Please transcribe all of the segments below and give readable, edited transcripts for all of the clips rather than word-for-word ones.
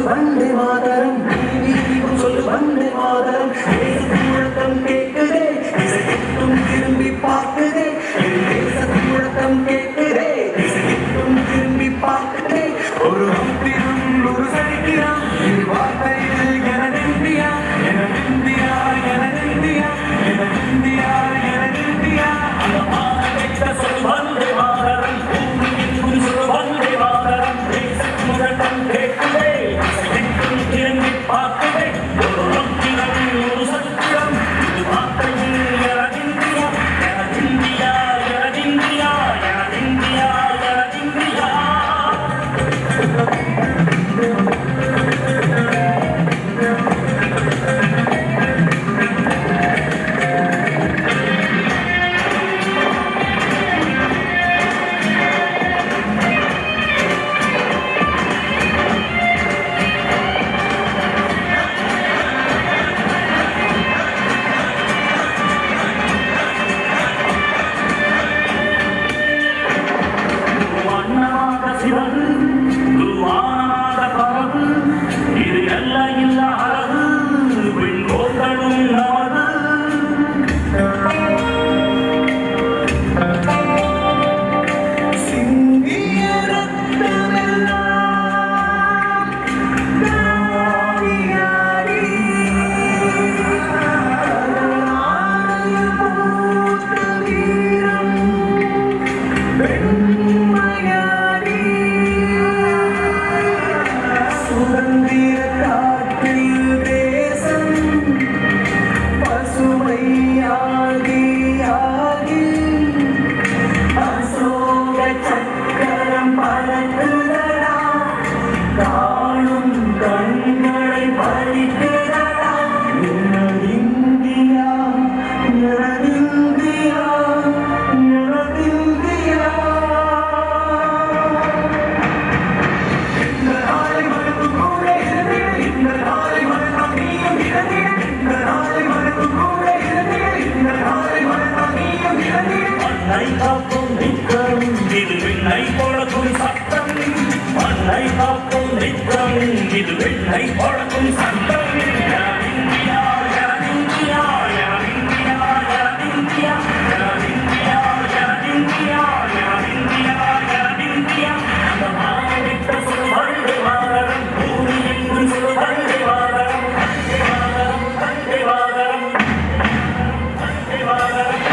வந்தே மாதரம், நீயும் சொல்லு வந்தே மாதரம். முழக்கம் கேட்குதே, இசைக்கும் திரும்பி பார்க்குதே, தேசத்து முழக்கம் கேட்குதே, இசைக்கும் திரும்பி பார்க்குதே. ஒரு அம்பிலும் ஒரு சரிக்கிறான், இது வார்த்தையில் எனது இந்தியா, எனது இந்தியா, எனது இந்தியா, எனது இந்தியா, எனது இந்தியா. அந்த மாநிலத்தை சொல் வந்தே மாதரம், பூமியின் சொல் வந்தே மாதரம். தேசத்து முழக்கம் கேட்குதே, இசைக்கும் திரும்பி பார்க்குதே. ஒரு அம்பிலும் ஒரு சத்தியம், இது வார்த்தையில் எனது இந்தியா, எனது இந்தியா, எனது இந்தியா, எனது இந்தியா, எனது இந்தியா. சிவகு குருவானமாக பரவு, இது எல்லையில்லா அழகு, விண்கோள்களும் நமது. சிந்திய ரத்தமெல்லாம் நாடியாடி, பூத்த வீரம் வெண்மையாடி, சுதந்திர காற்றில் தேசம் பசுமையாகி ஆகி, அசோக சக்கரம் பறக்குதடா, காணும் கண்களை பறிக்குதடா. எனது இந்தியா, எனது இந்தியா, எனது இந்தியா. இந்த நாளை மறக்கும் கூட இருந்தீங்க, இந்த நாளை மறந்தால் நீயும் இறந்தீங்க, இந்த நாளை மறக்கும் கூட இருந்தீங்க, இந்த நாளை மறந்தால் நீயும் இறந்தீங்க. மண்ணை காக்கும் நித்தம், இது விண்ணை பொழக்கும் சட்டம். மண்ணை காக்கும் நித்தம், இது விண்ணை பொழக்கும் சட்டம். எனது இந்தியா, எனது இந்தியா, எனது இந்தியா, எனது இந்தியா, எனது இந்தியா, எனது இந்தியா, எனது இந்தியா, எனது இந்தியா. அந்த மாநிலத்தை சொல் வந்தே மாதரம், பூமி எங்கும் சொல் வந்தே மாதரம், வந்தே மாதரம், வந்தே மாதரம், வந்தே மாதரம்.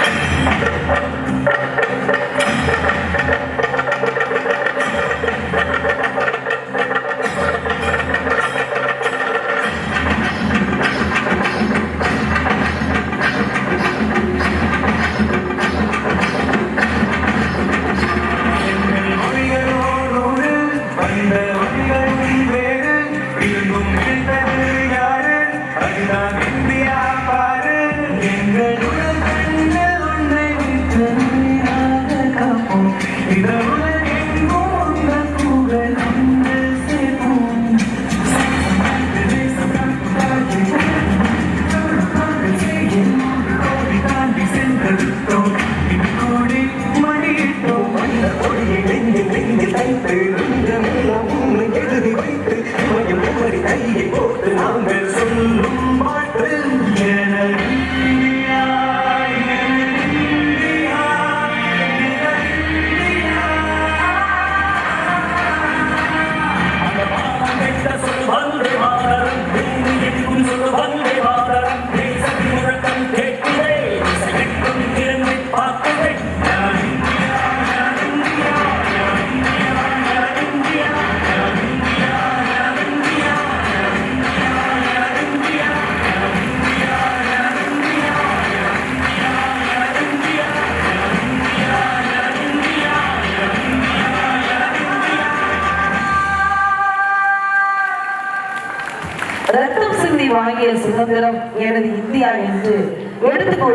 எங்கள் மொழிகளோடு வந்த மொழிகளும் வேறு, இருந்தும் இருந்தது யாரு, அதுதான் இந்தியா பாரு. எங்கள் உடல் கண்கள் ஒன்றை விட்டு காப்போம், இந்த உலக எங்கும் உங்கள் புகழ் ஒன்று சேர்ப்போம். தேசம் காப்பாற்றி கோடி தாண்டி சென்றெடுத்தோம், இது கோடி மணியிட்டோம். வந்த கொடியை நெஞ்சில் நெஞ்சில் தைத்து, நெஞ்சமெல்லாம் உன்னை எழுதி வைத்து, மயம் உமரி கையை போட்டு நாங்கள் சொல்லும் பாட்டு. எனது இந்தியா, எனது இந்தியா, எனது இந்தியா. அந்த மாநிலத்தை சொல் வந்தே மாதரம், பூமி எங்கும் சொல் வந்தே மாதரம். தேசத்தின் முழக்கம் கேட்குதே, இசைக்கும் திரும்பி பார்க்குதே. எனது இந்தியா, எனது இந்தியா, எனது இந்தியா, எனது இந்தியா, எனது இந்தியா, எனது இந்தியா, எனது இந்தியா, எனது இந்தியா, எனது இந்தியா, எனது இந்தியா, எனது இந்தியா, எனது இந்தியா, எனது இந்தியா, எனது இந்தியா, எனது இந்தியா, எனது இந்தியா. ரத்தம் சிந்தி வாங்கிய சுதந்திரம் எனது இந்தியா என்று எடுத்துக்கொள்.